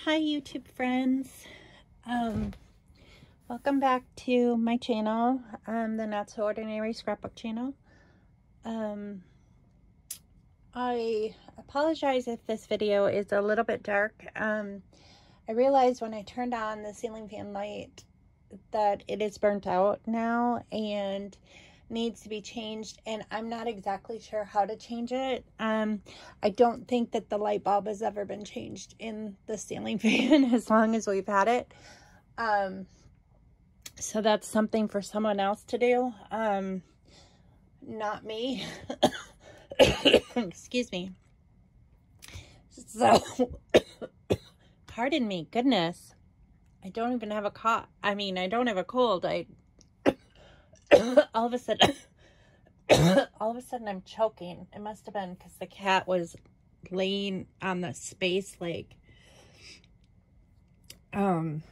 Hi YouTube friends. Welcome back to my channel, the Not So Ordinary Scrapbook channel. I apologize if this video is a little bit dark. I realized when I turned on the ceiling fan light that it is burnt out now and needs to be changed, and I'm not exactly sure how to change it. I don't think that the light bulb has ever been changed in the ceiling fan as long as we've had it. So that's something for someone else to do, not me. Excuse me. So pardon me, goodness, I don't even have a cough. I mean, I don't have a cold. all of a sudden I'm choking. It must have been because the cat was laying on the space, like, when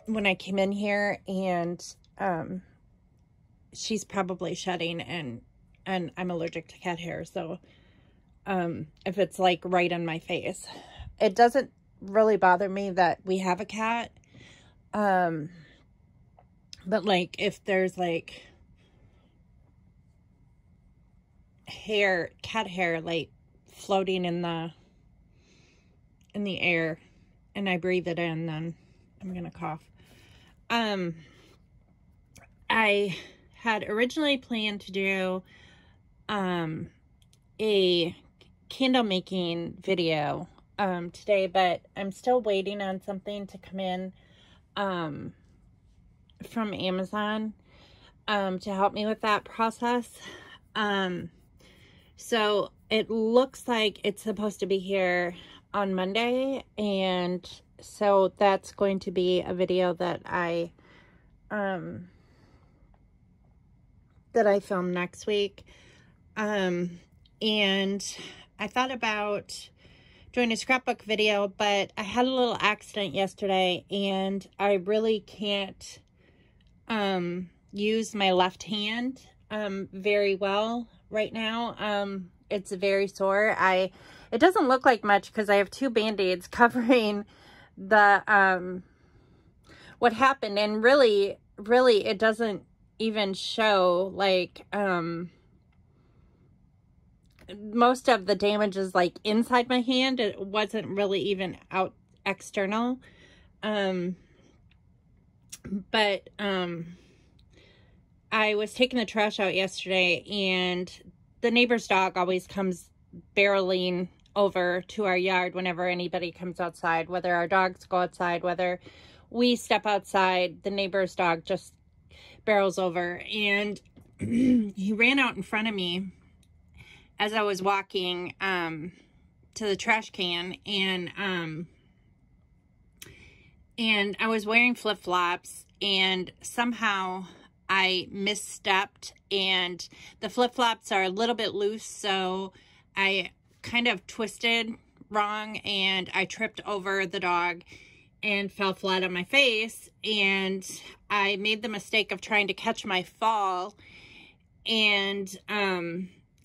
I came in here, and, she's probably shedding, and I'm allergic to cat hair. So, if it's like right on my face, it doesn't really bother me that we have a cat. But like if there's like hair, cat hair, like floating in the air, and I breathe it in, then I'm gonna cough. I had originally planned to do a candle making video today, but I'm still waiting on something to come in from Amazon to help me with that process. So it looks like it's supposed to be here on Monday, and so that's going to be a video that I film next week. And I thought about doing a scrapbook video, but I had a little accident yesterday, and I really can't use my left hand very well right now. It's very sore. It doesn't look like much because I have two band-aids covering the what happened, and really it doesn't even show, like, most of the damage is like inside my hand. It wasn't really even out external. But I was taking the trash out yesterday, and the neighbor's dog always comes barreling over to our yard whenever anybody comes outside, whether our dogs go outside, whether we step outside, the neighbor's dog just barrels over. And he ran out in front of me as I was walking to the trash can, and I was wearing flip-flops, and somehow I misstepped, and the flip-flops are a little bit loose, so I kind of twisted wrong, and I tripped over the dog and fell flat on my face, and I made the mistake of trying to catch my fall, and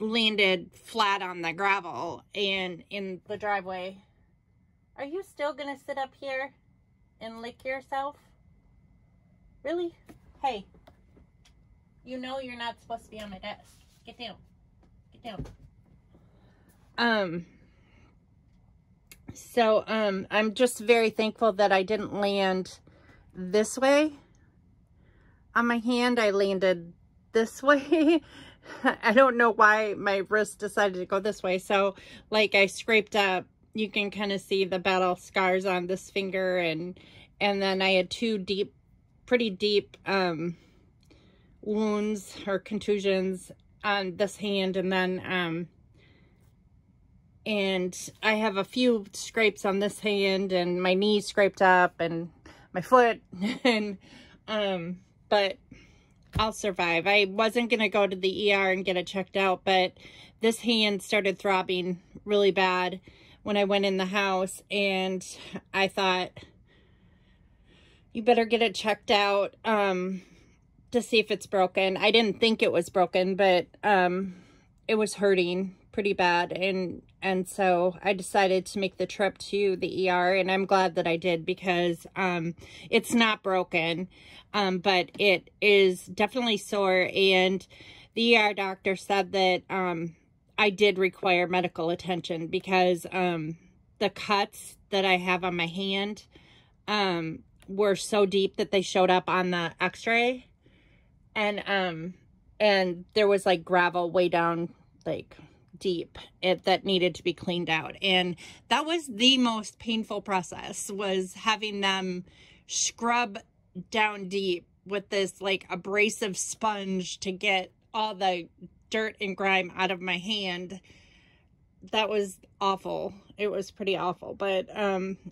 landed flat on the gravel and in the driveway. Are you still gonna sit up here and lick yourself? Really? Hey, you know you're not supposed to be on my desk. Get down. Get down. So, I'm just very thankful that I didn't land this way on my hand. I landed this way. I don't know why my wrist decided to go this way. So, like, I scraped up, you can kind of see the battle scars on this finger, and then I had two pretty deep wounds or contusions on this hand, and then and I have a few scrapes on this hand, and my knee scraped up, and my foot, and but I'll survive. I wasn't going to go to the ER and get it checked out, but this hand started throbbing really bad when I went in the house, and I thought, you better get it checked out to see if it's broken. I didn't think it was broken, but it was hurting pretty bad, and so I decided to make the trip to the ER, and I'm glad that I did, because it's not broken, but it is definitely sore, and the ER doctor said that I did require medical attention, because the cuts that I have on my hand were so deep that they showed up on the x-ray, and there was like gravel way down, like deep, that needed to be cleaned out. And that was the most painful process, was having them scrub down deep with this like abrasive sponge to get all the dirt and grime out of my hand. That was awful. It was pretty awful, but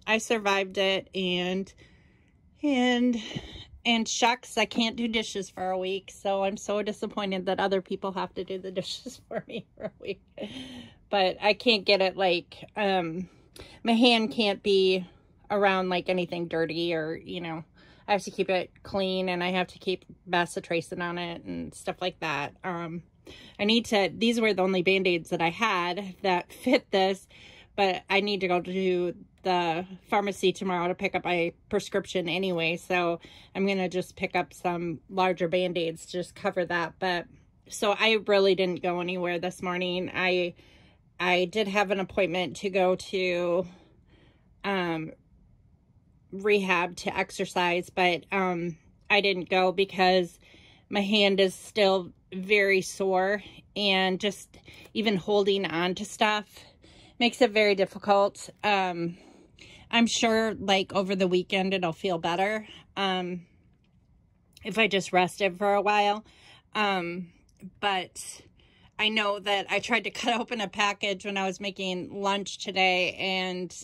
I survived it, and shucks, I can't do dishes for a week, so I'm so disappointed that other people have to do the dishes for me for a week. But I can't get it, like, my hand can't be around, like, anything dirty, or, you know, I have to keep it clean, and I have to keep bacitracin on it and stuff like that. I need to, these were the only Band-Aids that I had that fit this, but I need to go to the pharmacy tomorrow to pick up my prescription anyway, so I'm gonna just pick up some larger Band-Aids to just cover that. But so I really didn't go anywhere this morning. I did have an appointment to go to rehab to exercise, but I didn't go because my hand is still very sore, and just even holding on to stuff makes it very difficult. I'm sure, like, over the weekend it'll feel better if I just rested for a while. But I know that I tried to cut open a package when I was making lunch today, and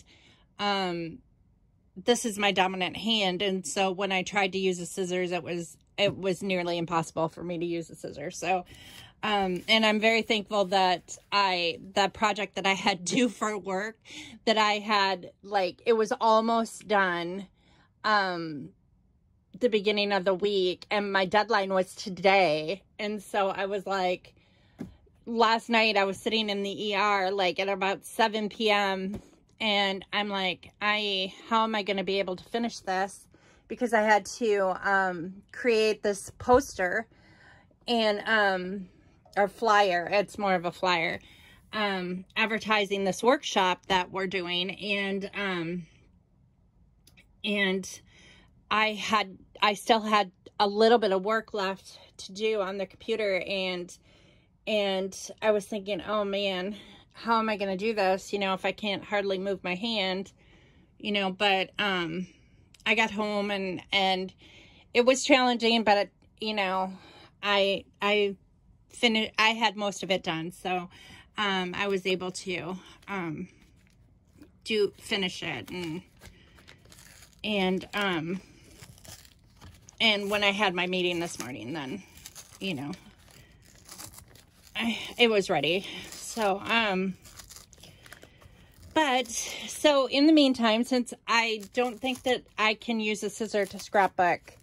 this is my dominant hand, and so when I tried to use the scissors, it was nearly impossible for me to use the scissors. So and I'm very thankful that that project that I had due for work, that I had, like, it was almost done the beginning of the week, and my deadline was today. And so I was like, last night I was sitting in the ER, like, at about 7 p.m. and I'm like, how am I going to be able to finish this? Because I had to create this poster and or flyer. It's more of a flyer, advertising this workshop that we're doing, and I still had a little bit of work left to do on the computer, and I was thinking, oh man, how am I going to do this, you know, if I can't hardly move my hand, you know? But I got home, and it was challenging, but you know, I had most of it done, so I was able to finish it, and when I had my meeting this morning, then, you know, it was ready. So but so in the meantime, since I don't think that I can use a scissor to scrapbook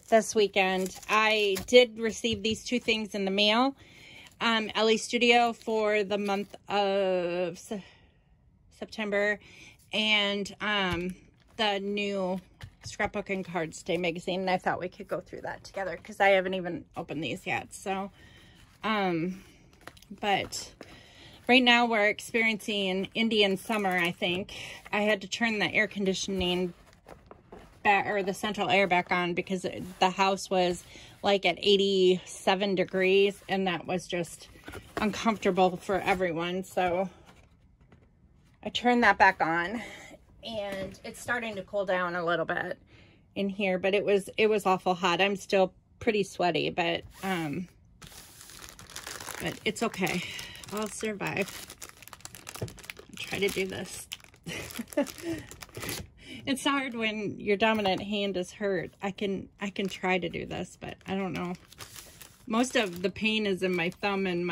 this weekend, I did receive these two things in the mail. Elle Studio for the month of September, and the new Scrapbook and Cards Day magazine, and I thought we could go through that together because I haven't even opened these yet. So but right now we're experiencing Indian summer, I think. I had to turn the air conditioning back, or the central air back on, because the house was like at 87 degrees, and that was just uncomfortable for everyone. So I turned that back on, and it's starting to cool down a little bit in here, but it was awful hot. I'm still pretty sweaty, but it's okay. I'll survive. I'll try to do this. It's hard when your dominant hand is hurt. I can try to do this, but I don't know. Most of the pain is in my thumb and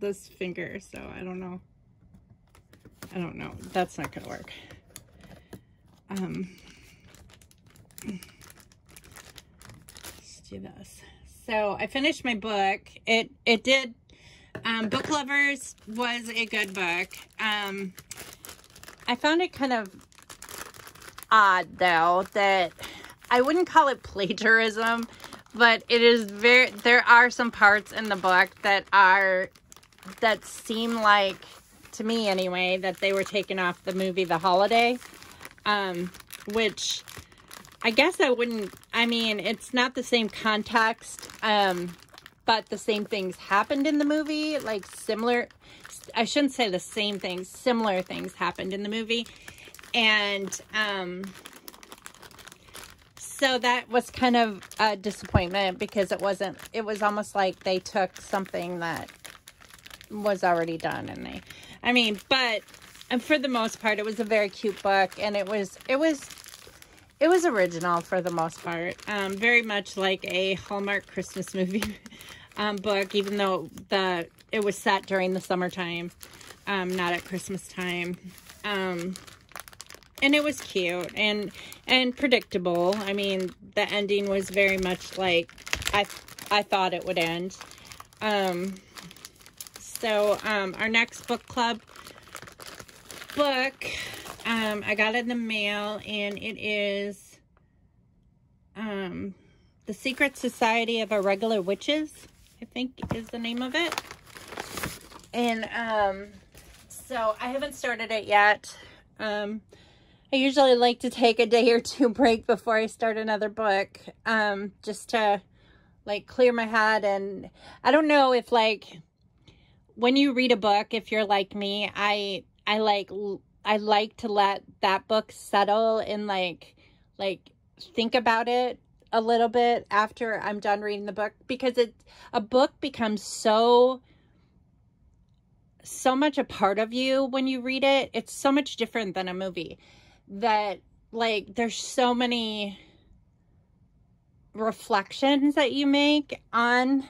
this finger, so I don't know. That's not gonna work. Let's do this. So I finished my book. It did, Book Lovers was a good book. I found it kind of odd, though, that I wouldn't call it plagiarism, but it is there are some parts in the book that seem like, to me anyway, that they were taken off the movie The Holiday, which I guess I wouldn't, I mean, it's not the same context, but the same things happened in the movie, like similar, I shouldn't say the same things, similar things happened in the movie, and, so that was kind of a disappointment, because it was almost like they took something that was already done, and but for the most part, it was a very cute book, and it was original for the most part, very much like a Hallmark Christmas movie book, even though it was set during the summertime, not at Christmas time, and it was cute and predictable. I mean, the ending was very much like I thought it would end. So our next book club book, I got it in the mail, and it is The Secret Society of Irregular Witches, I think is the name of it. And so I haven't started it yet. I usually like to take a day or two break before I start another book, just to like clear my head. And I don't know if, like, when you read a book, if you're like me, I like to let that book settle and like think about it a little bit after I'm done reading the book, because a book becomes so much a part of you when you read it. It's so much different than a movie, that like there's so many reflections that you make on,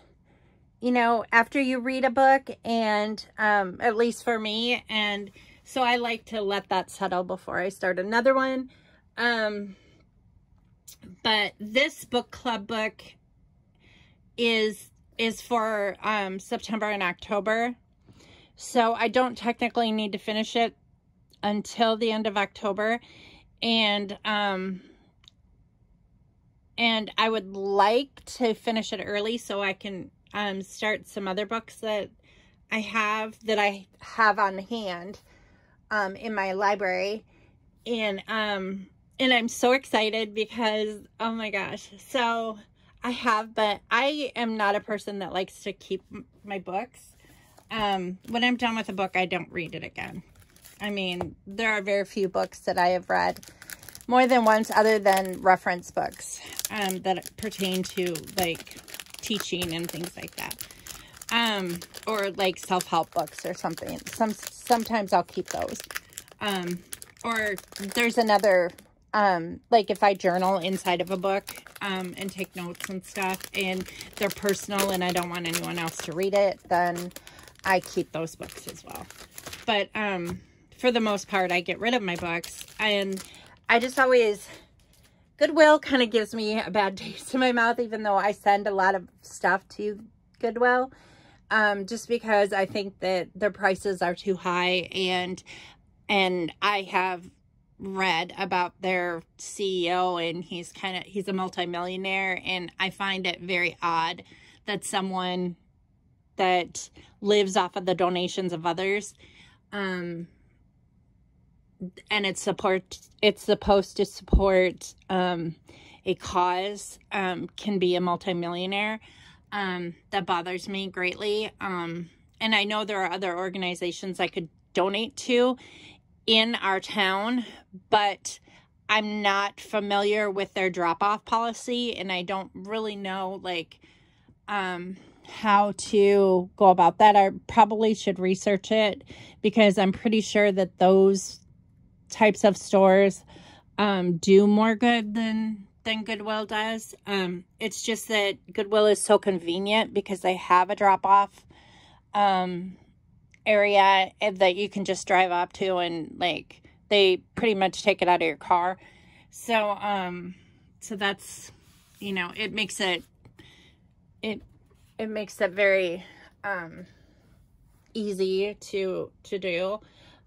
you know, after you read a book, and at least for me, and so I like to let that settle before I start another one. But this book club book is for September and October, so I don't technically need to finish it until the end of October, and I would like to finish it early so I can start some other books that I have on hand in my library, and I'm so excited because, oh my gosh, so I am not a person that likes to keep my books. When I'm done with a book, I don't read it again. I mean, there are very few books that I have read more than once, other than reference books that pertain to like teaching and things like that, or like self-help books or something. Sometimes I'll keep those, or there's another, like if I journal inside of a book and take notes and stuff, and they're personal and I don't want anyone else to read it, then I keep those books as well. But for the most part, I get rid of my books, and I just always, Goodwill kind of gives me a bad taste in my mouth, even though I send a lot of stuff to Goodwill, just because I think that their prices are too high, and I have read about their CEO, and he's a multimillionaire, and I find it very odd that someone that lives off of the donations of others, and it's supposed to support a cause, can be a multimillionaire. That bothers me greatly. And I know there are other organizations I could donate to in our town, but I'm not familiar with their drop-off policy, and I don't really know, like, how to go about that. I probably should research it, because I'm pretty sure that those types of stores do more good than Goodwill does. It's just that Goodwill is so convenient because they have a drop-off area that you can just drive up to, and like they pretty much take it out of your car. So so that's, you know, it makes it it makes it very easy to do.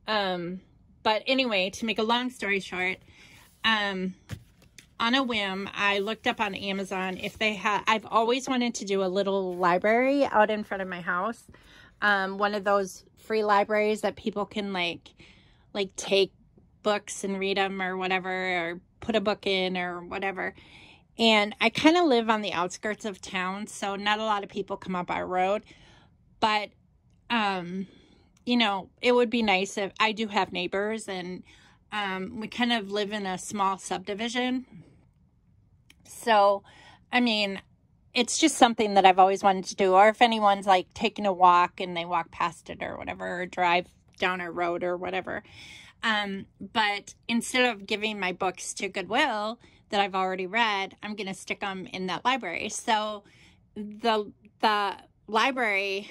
But anyway, to make a long story short, on a whim, I looked up on Amazon if they had, I've always wanted to do a little library out in front of my house. One of those free libraries that people can like take books and read them or whatever, or put a book in or whatever. And I kind of live on the outskirts of town, so not a lot of people come up our road. But, you know, it would be nice if I do have neighbors, and we kind of live in a small subdivision. So, I mean, it's just something that I've always wanted to do. Or if anyone's like taking a walk and they walk past it or whatever, or drive down a road or whatever. But instead of giving my books to Goodwill that I've already read, I'm going to stick them in that library. So the library,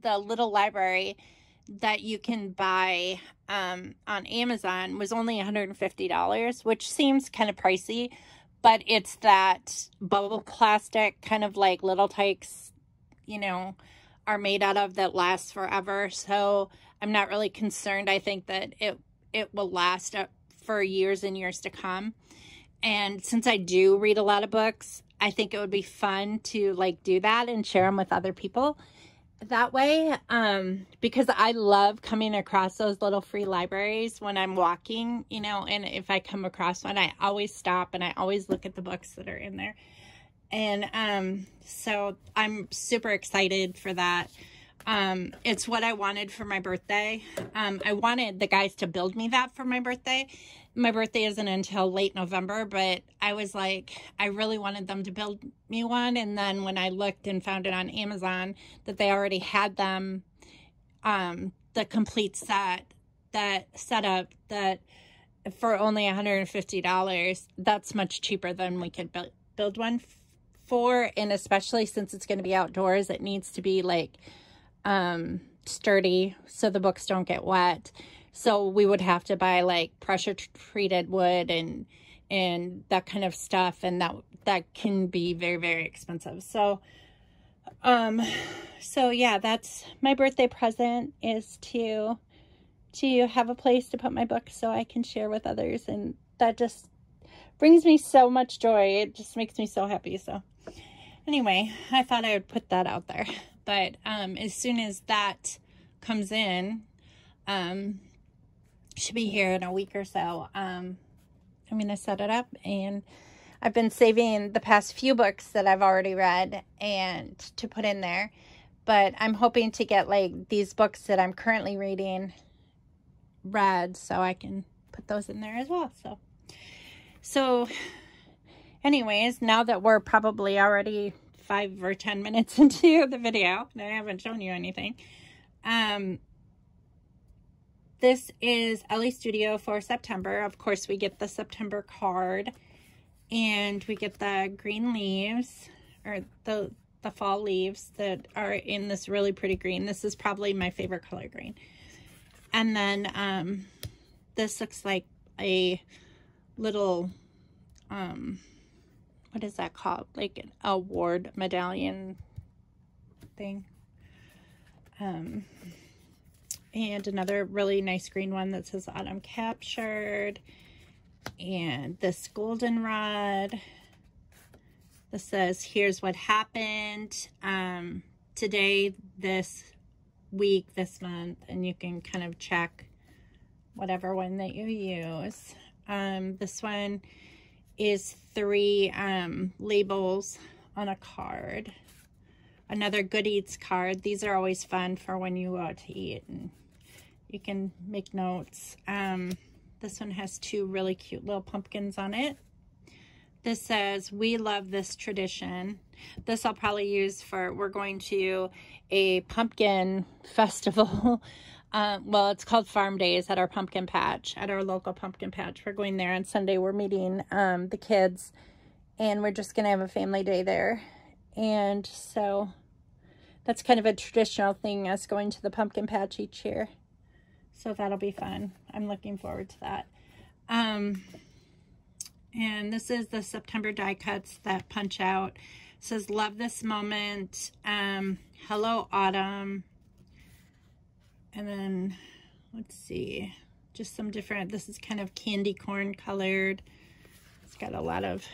the little library that you can buy on Amazon was only $150, which seems kind of pricey, but it's that bubble plastic, kind of like Little Tikes, you know, are made out of, that lasts forever. So I'm not really concerned. I think that it will last for years and years to come. And since I do read a lot of books, I think it would be fun to like do that and share them with other people that way. Because I love coming across those little free libraries when I'm walking, you know, and if I come across one, I always stop and I always look at the books that are in there. And so I'm super excited for that. It's what I wanted for my birthday. I wanted the guys to build me that for my birthday. My birthday isn't until late November, but I was like, I really wanted them to build me one. And then when I looked and found it on Amazon that they already had them, the complete set, that setup, that for only $150, that's much cheaper than we could build one for. And especially since it's going to be outdoors, it needs to be like sturdy so the books don't get wet. So we would have to buy like pressure treated wood and that kind of stuff, and that can be very, very expensive. So so yeah, that's my birthday present, is to have a place to put my books so I can share with others, and that just brings me so much joy. It just makes me so happy. So anyway, I thought I would put that out there. But as soon as that comes in, should be here in a week or so, I'm going to set it up. And I've been saving the past few books that I've already read and to put in there. But I'm hoping to get like these books that I'm currently reading read so I can put those in there as well. So anyways, now that we're probably already 5 or 10 minutes into the video and I haven't shown you anything, this is Elle Studio for September. Of course, we get the September card, and we get the green leaves, or the fall leaves that are in this really pretty green. This is probably my favorite color, green. And then this looks like a little what is that called? Like an award medallion thing. And another really nice green one that says Autumn Captured. And this goldenrod. This says, here's what happened today, this week, this month. And you can kind of check whatever one that you use. This one is 3 labels on a card. Another Good Eats card. These are always fun for when you go out to eat and you can make notes. This one has 2 really cute little pumpkins on it. This says, we love this tradition. This I'll probably use for, we're going to a pumpkin festival. Well, it's called Farm Days at our pumpkin patch, at our local pumpkin patch. We're going there on Sunday. We're meeting the kids, and we're just going to have a family day there. And so that's kind of a traditional thing, us going to the pumpkin patch each year. So that'll be fun. I'm looking forward to that. And this is the September die cuts that punch out says, love this moment. Hello, autumn. And then, let's see, just some different, this is kind of candy corn colored. It's got a lot of,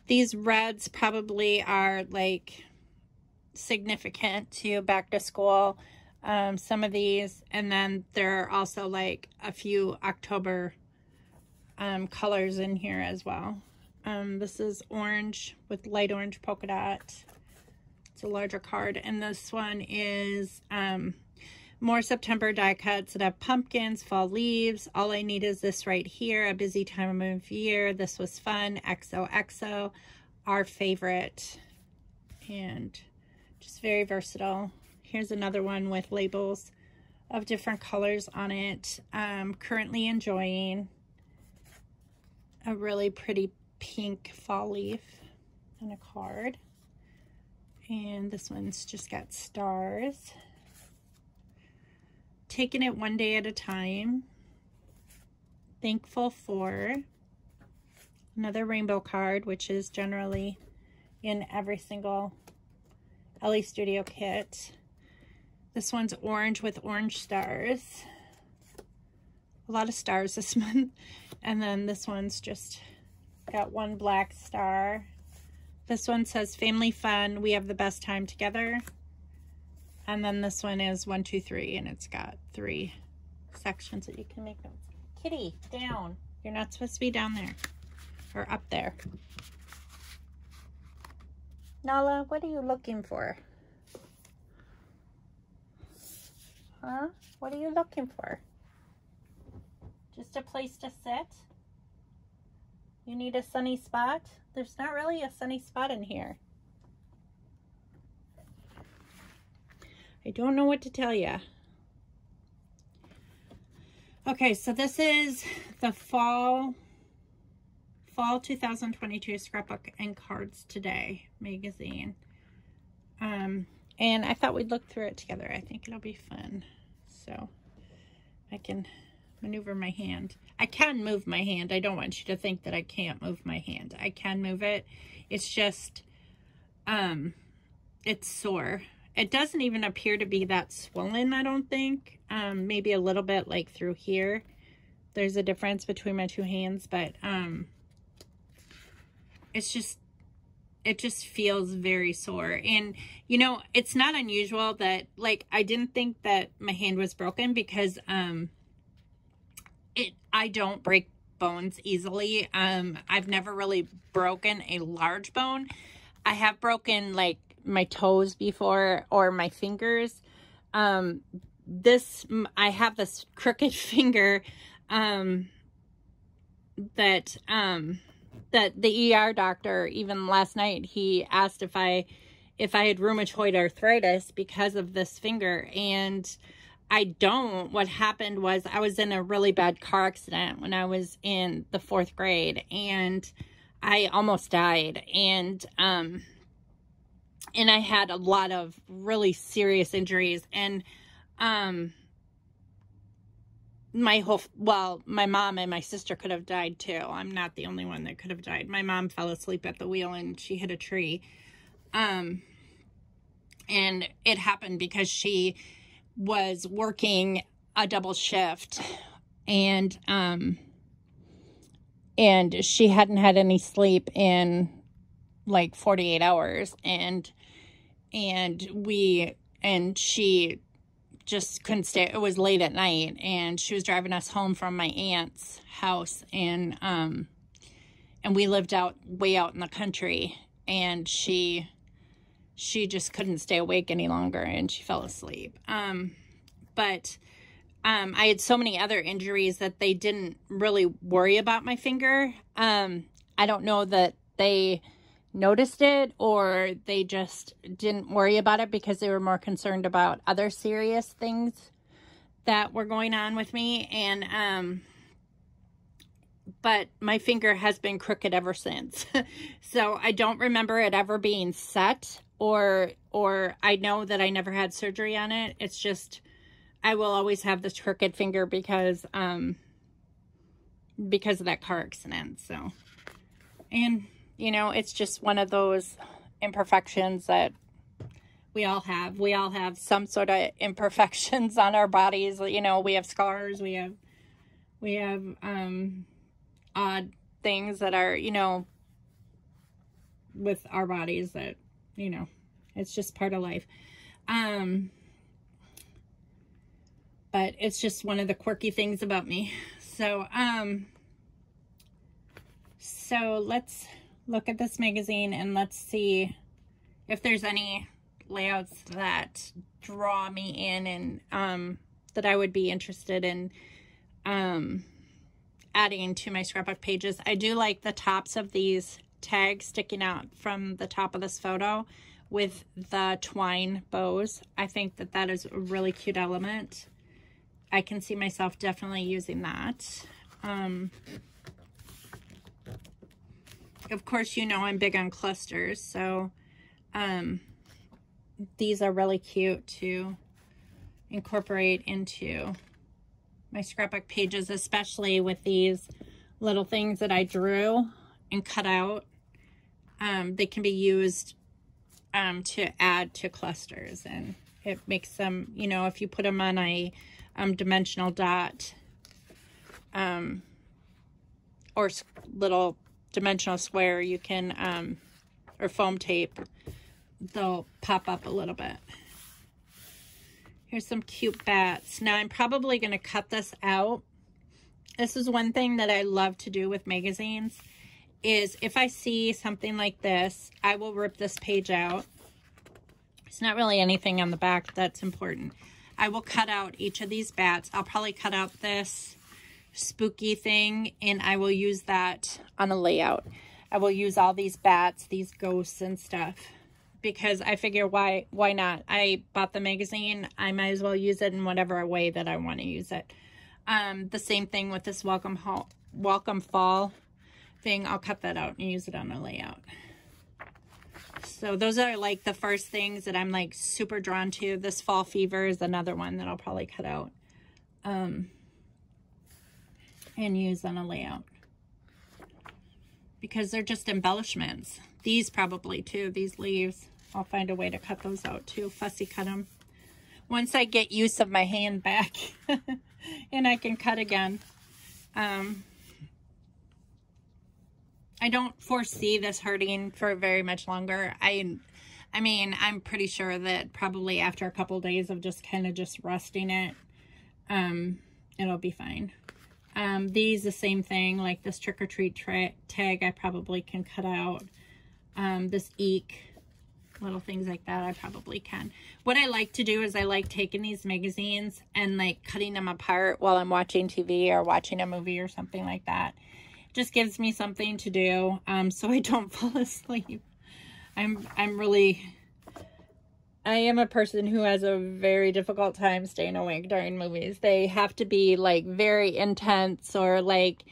these reds probably are like significant to back to school. Some of these, and then there are also like a few October colors in here as well. This is orange with light orange polka dot. It's a larger card. And this one is more September die cuts that have pumpkins, fall leaves. All I need is this right here. A busy time of year. This was fun. XOXO. Our favorite. And just very versatile. Here's another one with labels of different colors on it. Currently enjoying a really pretty pink fall leaf on a card. And this one's just got stars. Taking it one day at a time. Thankful for. Another rainbow card, which is generally in every single Elle Studio kit. This one's orange with orange stars. A lot of stars this month. And then this one's just got one black star. This one says family fun. We have the best time together. And then this one is 1, 2, 3, and it's got 3 sections that you can make notes. Kitty, down. You're not supposed to be down there or up there. Nala, what are you looking for? Huh? What are you looking for? Just a place to sit? You need a sunny spot? There's not really a sunny spot in here. I don't know what to tell you. Okay, so this is the fall 2022 Scrapbook and Cards Today magazine. And I thought we'd look through it together. I think it'll be fun. So I can maneuver my hand. I can move my hand. I don't want you to think that I can't move my hand. I can move it. It's just, it's sore. It doesn't even appear to be that swollen, I don't think. Maybe a little bit like through here. There's a difference between my two hands, but it just feels very sore. And, you know, it's not unusual that, like, I didn't think that my hand was broken because I don't break bones easily. I've never really broken a large bone. I have broken, like, my toes before or my fingers. I have this crooked finger that the ER doctor, even last night, he asked if I had rheumatoid arthritis because of this finger, and I don't. What happened was I was in a really bad car accident when I was in the 4th grade, and I almost died, and I had a lot of really serious injuries, and my mom and my sister could have died too. I'm not the only one that could have died. My mom fell asleep at the wheel and she hit a tree. And it happened because she was working a double shift, and she hadn't had any sleep in like 48 hours, and she just couldn't stay. It was late at night, and she was driving us home from my aunt's house, and we lived way out in the country, and she just couldn't stay awake any longer, and she fell asleep. But I had so many other injuries that they didn't really worry about my finger. I don't know that they noticed it or they just didn't worry about it because they were more concerned about other serious things that were going on with me. And but my finger has been crooked ever since. So I don't remember it ever being set, or I know that I never had surgery on it. It's just I will always have this crooked finger because of that car accident. So, and You know, it's just one of those imperfections that we all have. We all have some sort of imperfections on our bodies. You know, we have scars. We have odd things that are, you know, with our bodies that, you know, it's just part of life. But it's just one of the quirky things about me. So, so let's look at this magazine and let's see if there's any layouts that draw me in and that I would be interested in adding to my scrapbook pages. I do like the tops of these tags sticking out from the top of this photo with the twine bows. I think that that is a really cute element. I can see myself definitely using that. Of course, you know I'm big on clusters, so these are really cute to incorporate into my scrapbook pages, especially with these little things that I drew and cut out. They can be used to add to clusters, and it makes them, you know, if you put them on a dimensional dot or little dimensional square, you can or foam tape, they'll pop up a little bit. Here's some cute bats. Now I'm probably going to cut this out. This is one thing that I love to do with magazines, is if I see something like this, I will rip this page out. It's not really anything on the back that's important. I will cut out each of these bats. I'll probably cut out this spooky thing, and I will use that on a layout. I will use all these bats, these ghosts and stuff, because I figure why not? I bought the magazine. I might as well use it in whatever way that I want to use it. The same thing with this welcome fall thing. I'll cut that out and use it on a layout. So those are like the first things that I'm like super drawn to. This fall fever is another one that I'll probably cut out and use on a layout, because they're just embellishments. These probably too, these leaves. I'll find a way to cut those out too, fussy cut them. Once I get use of my hand back and I can cut again. I don't foresee this hurting for very much longer. I mean, I'm pretty sure that probably after a couple days of just kind of just rusting it, it'll be fine. These, the same thing, like this trick or treat tag, I probably can cut out. This eek, little things like that, I probably can. What I like to do is I like taking these magazines and like cutting them apart while I'm watching TV or watching a movie or something like that. Just gives me something to do, so I don't fall asleep. I am a person who has a very difficult time staying awake during movies. They have to be like very intense or like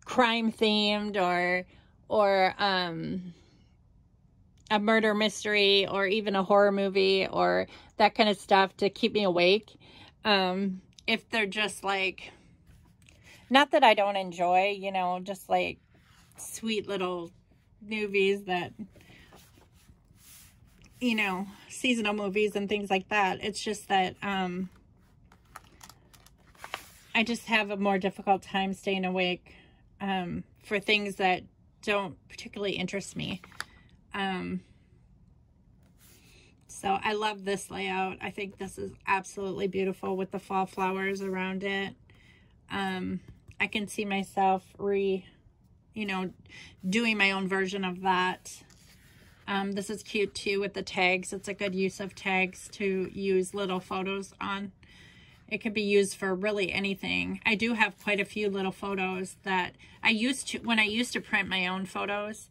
crime themed or a murder mystery or even a horror movie or that kind of stuff to keep me awake. If they're just like, not that I don't enjoy, you know, just like sweet little movies that, you know, seasonal movies and things like that. It's just that I just have a more difficult time staying awake for things that don't particularly interest me. So I love this layout. I think this is absolutely beautiful with the fall flowers around it. I can see myself doing my own version of that. This is cute too with the tags. It's a good use of tags to use little photos on. It could be used for really anything. I do have quite a few little photos that I used to, when I used to print my own photos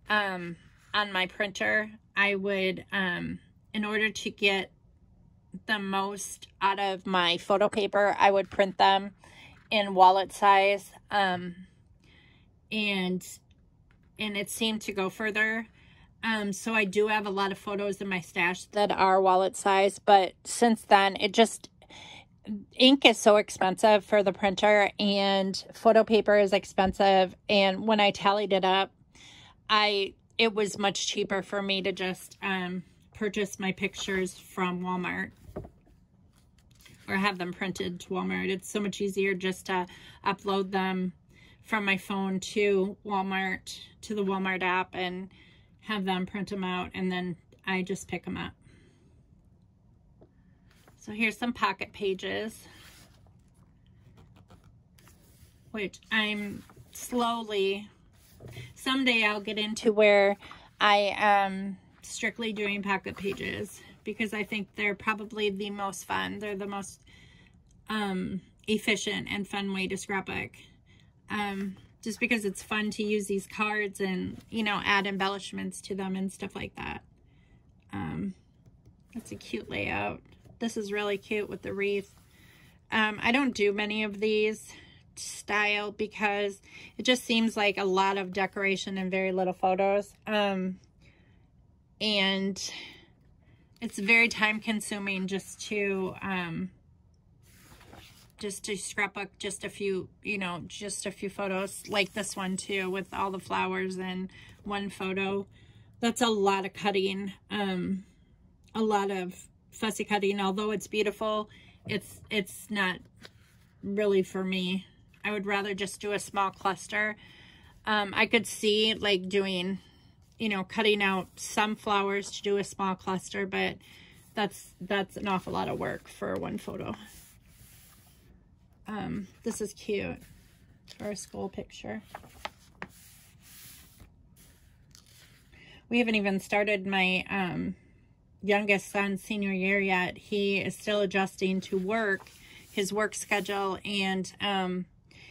on my printer, I would, in order to get the most out of my photo paper, I would print them in wallet size, and it seemed to go further. So I do have a lot of photos in my stash that are wallet size, but since then ink is so expensive for the printer and photo paper is expensive. And when I tallied it up, it was much cheaper for me to just purchase my pictures from Walmart or have them printed to Walmart. It's so much easier just to upload them from my phone to Walmart, to the Walmart app, and have them print them out, and then I just pick them up. So here's some pocket pages, which I'm slowly, someday I'll get into where I am strictly doing pocket pages, because I think they're probably the most fun. They're the most efficient and fun way to scrapbook. Just because it's fun to use these cards and, you know, add embellishments to them and stuff like that. That's a cute layout. This is really cute with the wreath. I don't do many of these style because it just seems like a lot of decoration and very little photos. And it's very time consuming just to scrapbook just a few, you know, just a few photos, like this one too, with all the flowers and one photo. That's a lot of cutting, a lot of fussy cutting. Although it's beautiful, it's not really for me. I would rather just do a small cluster. I could see like doing, you know, cutting out some flowers to do a small cluster, but that's an awful lot of work for one photo. This is cute for a school picture. We haven't even started my youngest son's senior year yet. He is still adjusting to work, his work schedule, and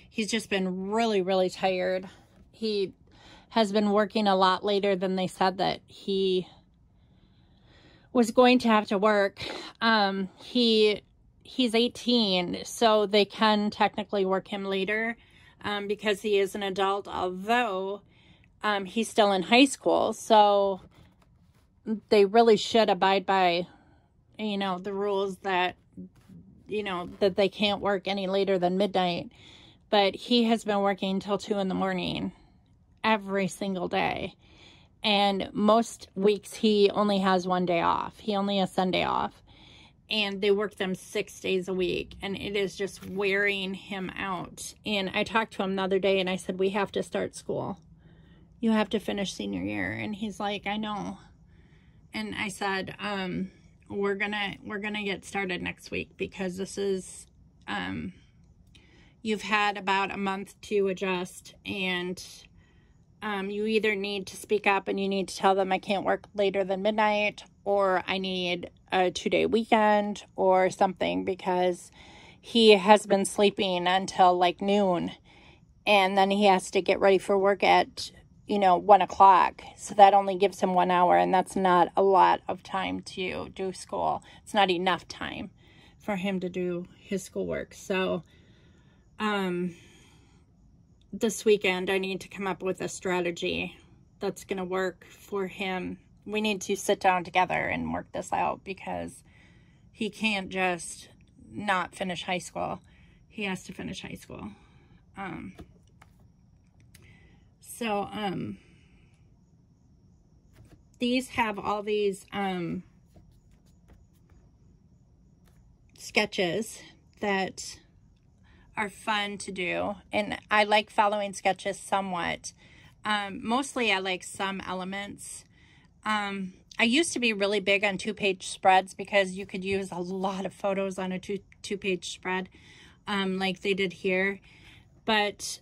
he's just been really, really tired. He has been working a lot later than they said that he was going to have to work. He's 18, so they can technically work him later because he is an adult, although he's still in high school. So they really should abide by, you know, the rules that, you know, that they can't work any later than midnight. But he has been working till 2 in the morning every single day. And most weeks he only has one day off. He only has Sunday off. And they work them 6 days a week, and it is just wearing him out. And I talked to him the other day, and I said, we have to start school. You have to finish senior year. And he's like, I know. And I said, we're gonna get started next week, because this is, you've had about a month to adjust, and you either need to speak up and you need to tell them I can't work later than midnight, or I need a 2-day weekend or something, because he has been sleeping until like noon, and then he has to get ready for work at, you know, 1 o'clock. So that only gives him 1 hour, and that's not a lot of time to do school. It's not enough time for him to do his schoolwork. So this weekend I need to come up with a strategy that's going to work for him. We need to sit down together and work this out, because he can't just not finish high school. He has to finish high school. These have all these sketches that are fun to do, and I like following sketches somewhat. Mostly I like some elements. I used to be really big on 2-page spreads, because you could use a lot of photos on a two-page spread, like they did here. But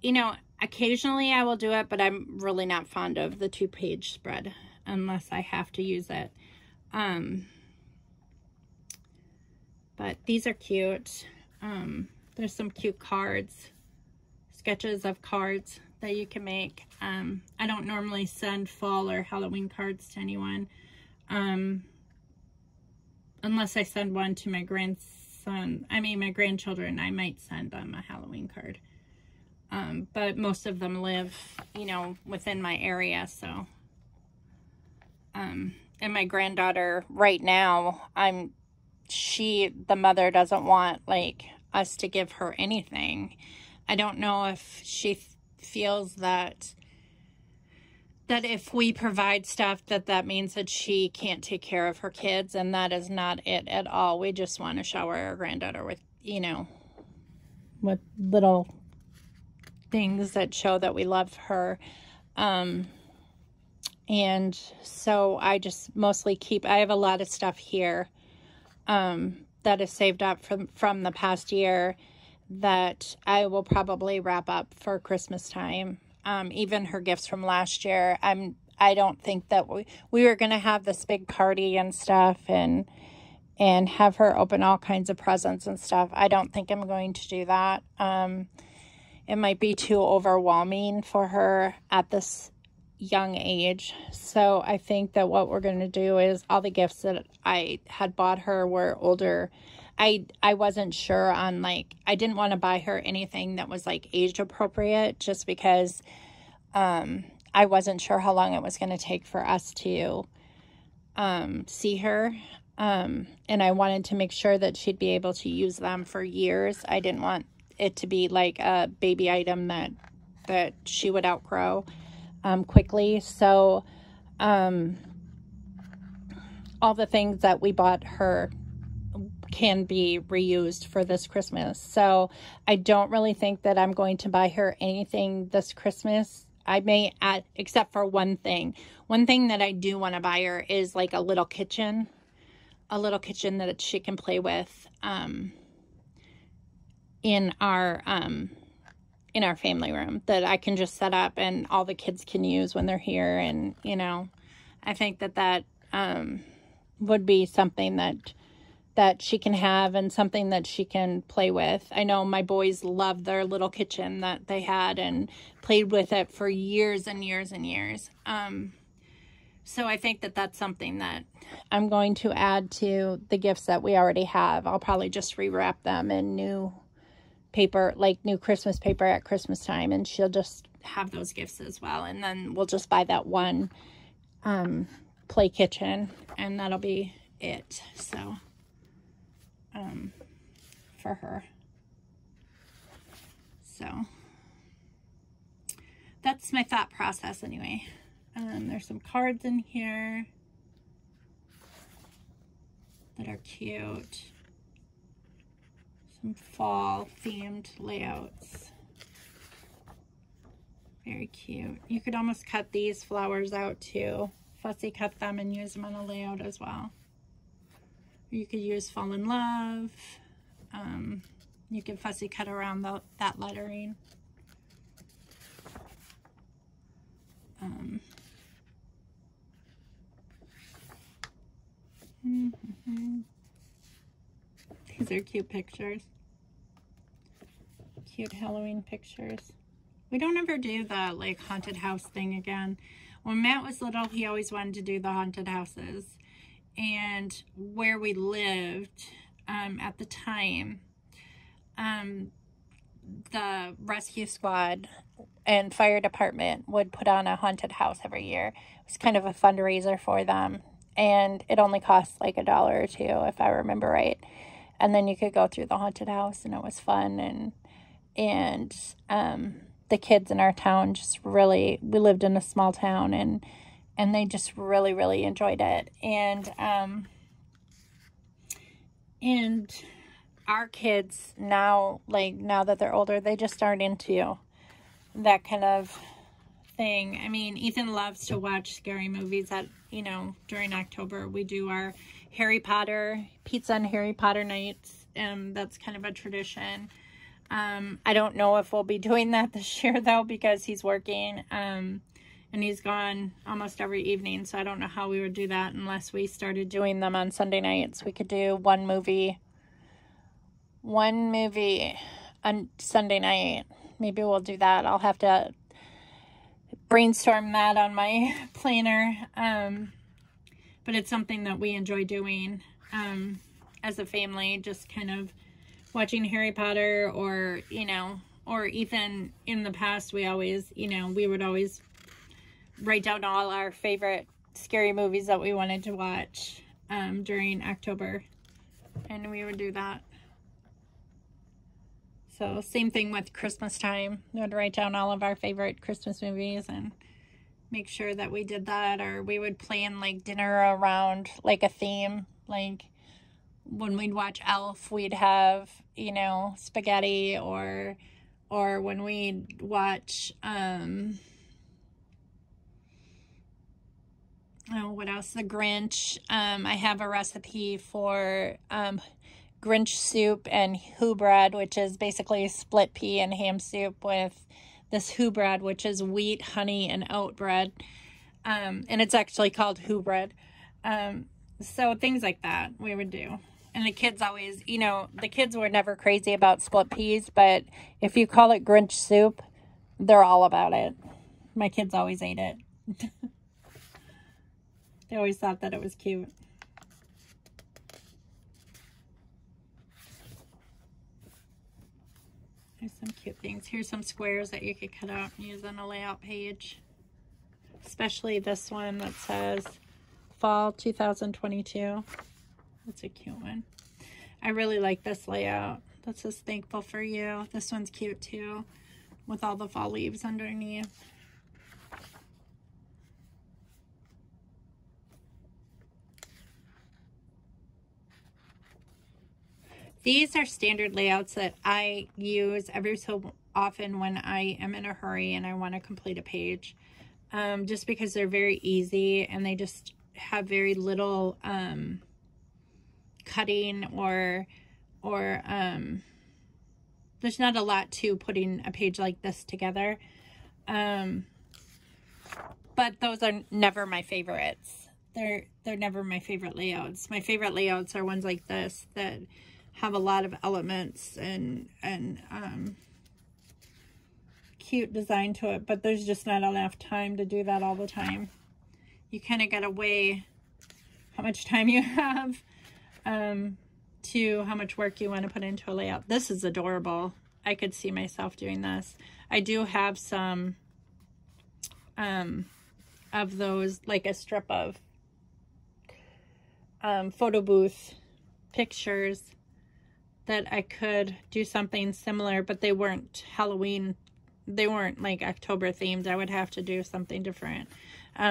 you know, occasionally I will do it, but I'm really not fond of the 2-page spread unless I have to use it. But these are cute. There's some cute cards, sketches of cards that you can make. I don't normally send fall or Halloween cards to anyone, unless I send one to my grandchildren. I might send them a Halloween card. But most of them live, you know, within my area, so. And my granddaughter right now, the mother doesn't want, like, us to give her anything. I don't know if she feels that if we provide stuff, that means that she can't take care of her kids, and that is not it at all. We just want to shower our granddaughter with, you know, with little things that show that we love her. And so I just mostly I have a lot of stuff here that is saved up from the past year that I will probably wrap up for Christmas time. Even her gifts from last year. I don't think that we were going to have this big party and stuff and have her open all kinds of presents and stuff. I don't think I'm going to do that. It might be too overwhelming for her at this young age. So I think that what we're going to do is all the gifts that I had bought her were older. I wasn't sure on, like, I didn't want to buy her anything that was like age appropriate, just because I wasn't sure how long it was going to take for us to see her. And I wanted to make sure that she'd be able to use them for years. I didn't want it to be like a baby item that she would outgrow quickly. So all the things that we bought her can be reused for this Christmas. So I don't really think that I'm going to buy her anything this Christmas. I may add, except for one thing. One thing that I do want to buy her is like a little kitchen that she can play with in our family room, that I can just set up and all the kids can use when they're here. And, you know, I think that would be something that she can have and something that she can play with. I know my boys loved their little kitchen that they had and played with it for years and years and years. So I think that that's something that I'm going to add to the gifts that we already have. I'll probably just rewrap them in new paper, like new Christmas paper at Christmas time, and she'll just have those gifts as well. And then we'll just buy that one play kitchen, and that'll be it. So for her. So that's my thought process anyway. There's some cards in here that are cute. Some fall themed layouts. Very cute. You could almost cut these flowers out too. Fussy cut them and use them on a layout as well. You could use fall in love. You can fussy cut around that lettering. These are cute pictures. Cute Halloween pictures. We don't ever do the like haunted house thing again. When Matt was little, he always wanted to do the haunted houses. And where we lived at the time, the rescue squad and fire department would put on a haunted house every year. It was kind of a fundraiser for them. And it only cost like $1 or $2, if I remember right. And then you could go through the haunted house, and it was fun. And the kids in our town just really, we lived in a small town, and they just really, really enjoyed it. And our kids now, like now that they're older, they just aren't into that kind of thing. I mean, Ethan loves to watch scary movies at, you know, during October. We do our Harry Potter, pizza and Harry Potter nights. That's kind of a tradition. I don't know if we'll be doing that this year though, because he's working, and he's gone almost every evening. So I don't know how we would do that unless we started doing them on Sunday nights. We could do one movie on Sunday night. Maybe we'll do that. I'll have to brainstorm that on my planner. But it's something that we enjoy doing as a family, just kind of watching Harry Potter, or, you know, or Ethan in the past, we always, you know, we would always write down all our favorite scary movies that we wanted to watch during October, and we would do that. So same thing with Christmas time. We would write down all of our favorite Christmas movies and make sure that we did that, or we would plan like dinner around like a theme. Like when we'd watch Elf, we'd have, you know, spaghetti, or when we'd watch, oh, what else? The Grinch. I have a recipe for Grinch soup and who bread, which is basically split pea and ham soup with this who bread, which is wheat, honey, and oat bread. And it's actually called who bread. So things like that we would do. And the kids always, you know, the kids were never crazy about split peas, but if you call it Grinch soup, they're all about it. My kids always ate it. They always thought that it was cute. There's some cute things. Here's some squares that you could cut out and use on a layout page. Especially this one that says Fall 2022. That's a cute one. I really like this layout. That says Thankful for You. This one's cute too, with all the fall leaves underneath. These are standard layouts that I use every so often when I am in a hurry and I want to complete a page. Just because they're very easy and they just have very little cutting or there's not a lot to putting a page like this together. But those are never my favorites. They're never my favorite layouts. My favorite layouts are ones like this that have a lot of elements and cute design to it, but there's just not enough time to do that all the time. You kind of gotta weigh how much time you have to how much work you want to put into a layout. This is adorable. I could see myself doing this. I do have some of those, like a strip of photo booth pictures that I could do something similar, but they weren't Halloween. They weren't like October themed. I would have to do something different.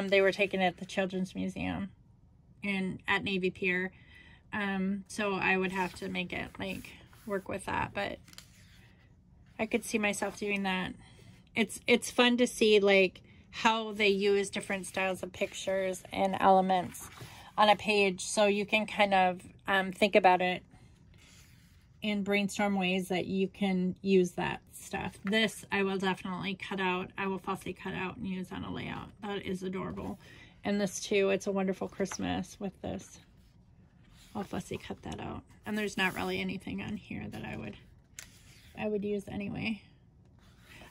They were taken at the Children's Museum at Navy Pier. So I would have to make it like work with that, but I could see myself doing that. It's fun to see like how they use different styles of pictures and elements on a page, so you can kind of think about it and brainstorm ways that you can use that stuff. This I will definitely cut out. I will fussy cut out and use on a layout. That is adorable. And this too, It's a Wonderful Christmas with this. I'll fussy cut that out. And there's not really anything on here that I would use anyway.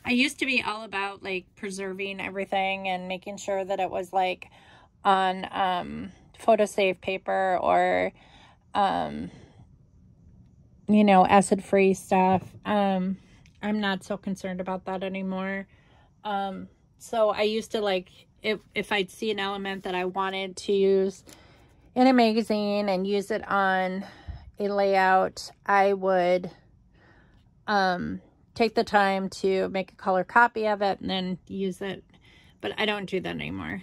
I used to be all about like preserving everything and making sure that it was like on photo save paper or you know, acid-free stuff. I'm not so concerned about that anymore. So I used to like, if I'd see an element that I wanted to use in a magazine and use it on a layout, I would take the time to make a color copy of it and then use it. But I don't do that anymore,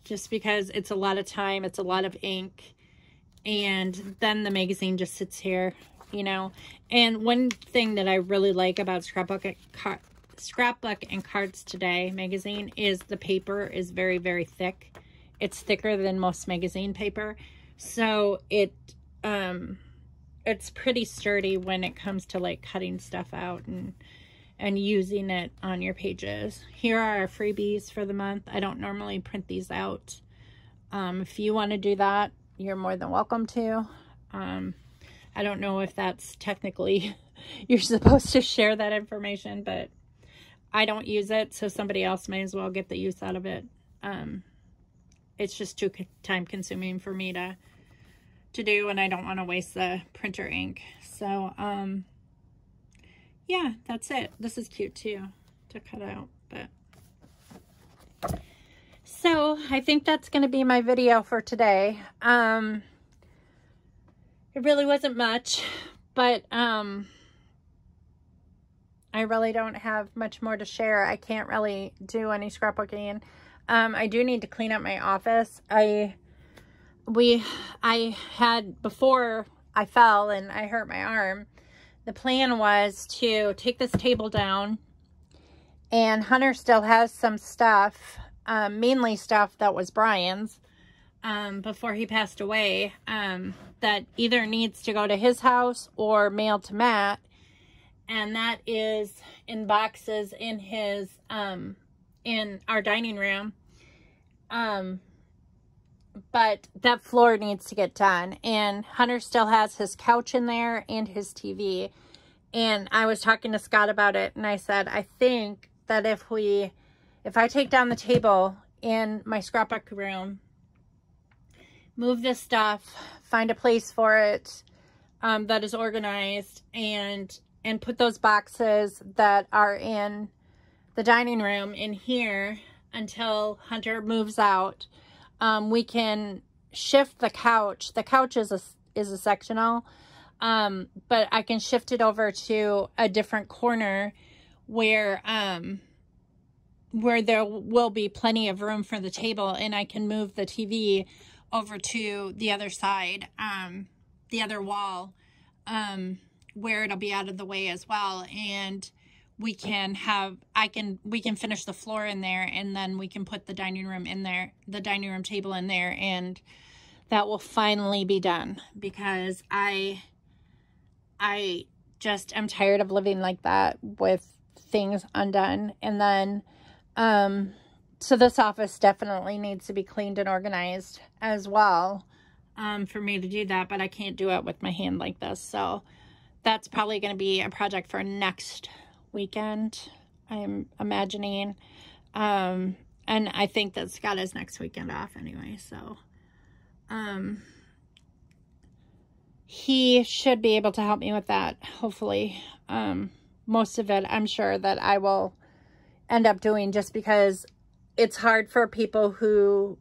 just because it's a lot of time, it's a lot of ink, and then the magazine just sits here, you know. And one thing that I really like about Scrapbook and Cards Today magazine is the paper is very, very thick. It's thicker than most magazine paper, so it's pretty sturdy when it comes to like cutting stuff out and using it on your pages. Here are our freebies for the month. I don't normally print these out. If you want to do that, you're more than welcome to. I don't know if that's technically you're supposed to share that information, but I don't use it, so somebody else may as well get the use out of it. It's just too time consuming for me to do, and I don't want to waste the printer ink. So yeah, that's it. This is cute too to cut out, but so I think that's going to be my video for today. It really wasn't much, but I really don't have much more to share. I can't really do any scrapbooking. I do need to clean up my office. I had, before I fell and I hurt my arm, the plan was to take this table down, and Hunter still has some stuff, mainly stuff that was Brian's, before he passed away, that either needs to go to his house or mailed to Matt. And that is in boxes in his, in our dining room. But that floor needs to get done. And Hunter still has his couch in there and his TV. And I was talking to Scott about it, and I said, I think that if I take down the table in my scrapbook room, move this stuff, find a place for it that is organized, and put those boxes that are in the dining room in here until Hunter moves out. We can shift the couch. The couch is a sectional, but I can shift it over to a different corner where there will be plenty of room for the table, and I can move the TV over to the other side, the other wall, where it'll be out of the way as well. And we can finish the floor in there, and then we can put the dining room in there, the dining room table in there, and that will finally be done, because I just am tired of living like that with things undone. And then, so this office definitely needs to be cleaned and organized as well, for me to do that, but I can't do it with my hand like this. So that's probably going to be a project for next weekend, I'm imagining. And I think that Scott is next weekend off anyway, so he should be able to help me with that, hopefully. Most of it, I'm sure that I will end up doing, just because it's hard for people who,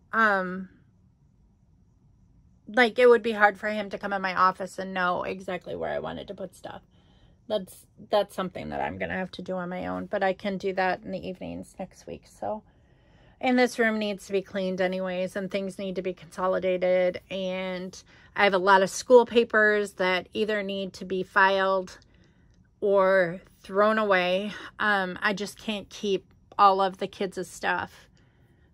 like, it would be hard for him to come in my office and know exactly where I wanted to put stuff. That's something that I'm going to have to do on my own, but I can do that in the evenings next week. So, and this room needs to be cleaned anyways, and things need to be consolidated, and I have a lot of school papers that either need to be filed or thrown away. I just can't keep all of the kids' stuff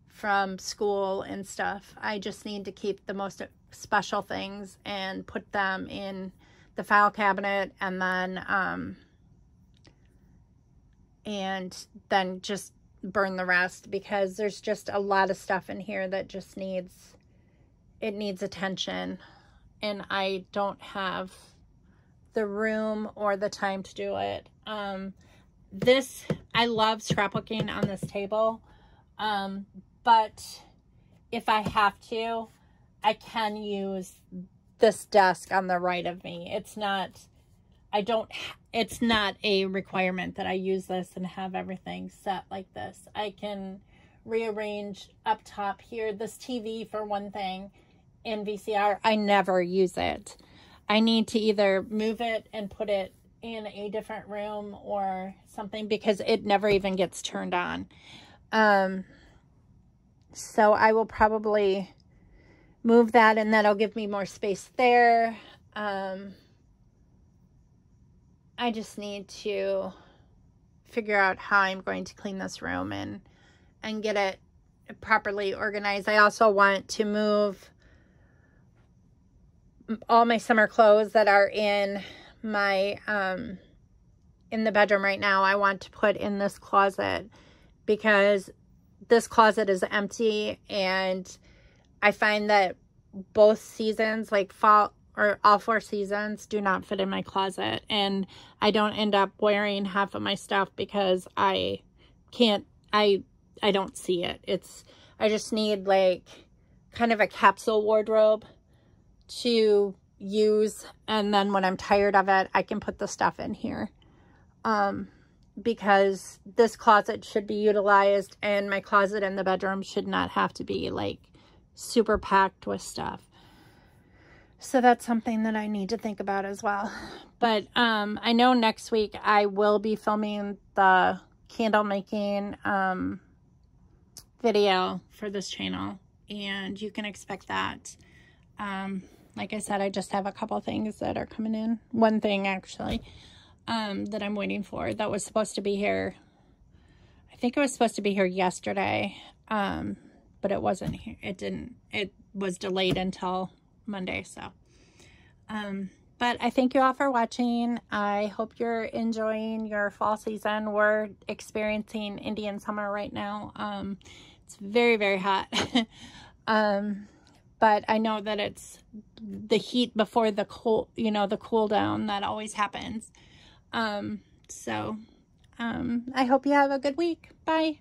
from school and stuff. I just need to keep the most special things and put them in the file cabinet, and then just burn the rest, because there's just a lot of stuff in here that just needs attention, and I don't have the room or the time to do it. I love scrapbooking on this table, but if I have to, I can use this desk on the right of me. It's not a requirement that I use this and have everything set like this. I can rearrange up top here. This TV, for one thing, in VCR, I never use it. I need to either move it and put it in a different room or something, because it never even gets turned on. So I will probably move that, and that'll give me more space there. I just need to figure out how I'm going to clean this room and get it properly organized. I also want to move all my summer clothes that are in my in the bedroom right now. I want to put in this closet, because this closet is empty, and I find that both seasons, like fall or all 4 seasons, do not fit in my closet, and I don't end up wearing half of my stuff because I don't see it. I just need like kind of a capsule wardrobe to use, and then when I'm tired of it, I can put the stuff in here, because this closet should be utilized, and my closet in the bedroom should not have to be like super packed with stuff. So that's something that I need to think about as well. But I know next week I will be filming the candle making video for this channel, and you can expect that. Like I said, I just have a couple things that are coming in. One thing actually that I'm waiting for that was supposed to be here. I think it was supposed to be here yesterday, but it wasn't here. It was delayed until Monday. So but I thank you all for watching. I hope you're enjoying your fall season. We're experiencing Indian summer right now. It's very, very hot. But I know that it's the heat before the cold, you know, the cool down that always happens. I hope you have a good week. Bye.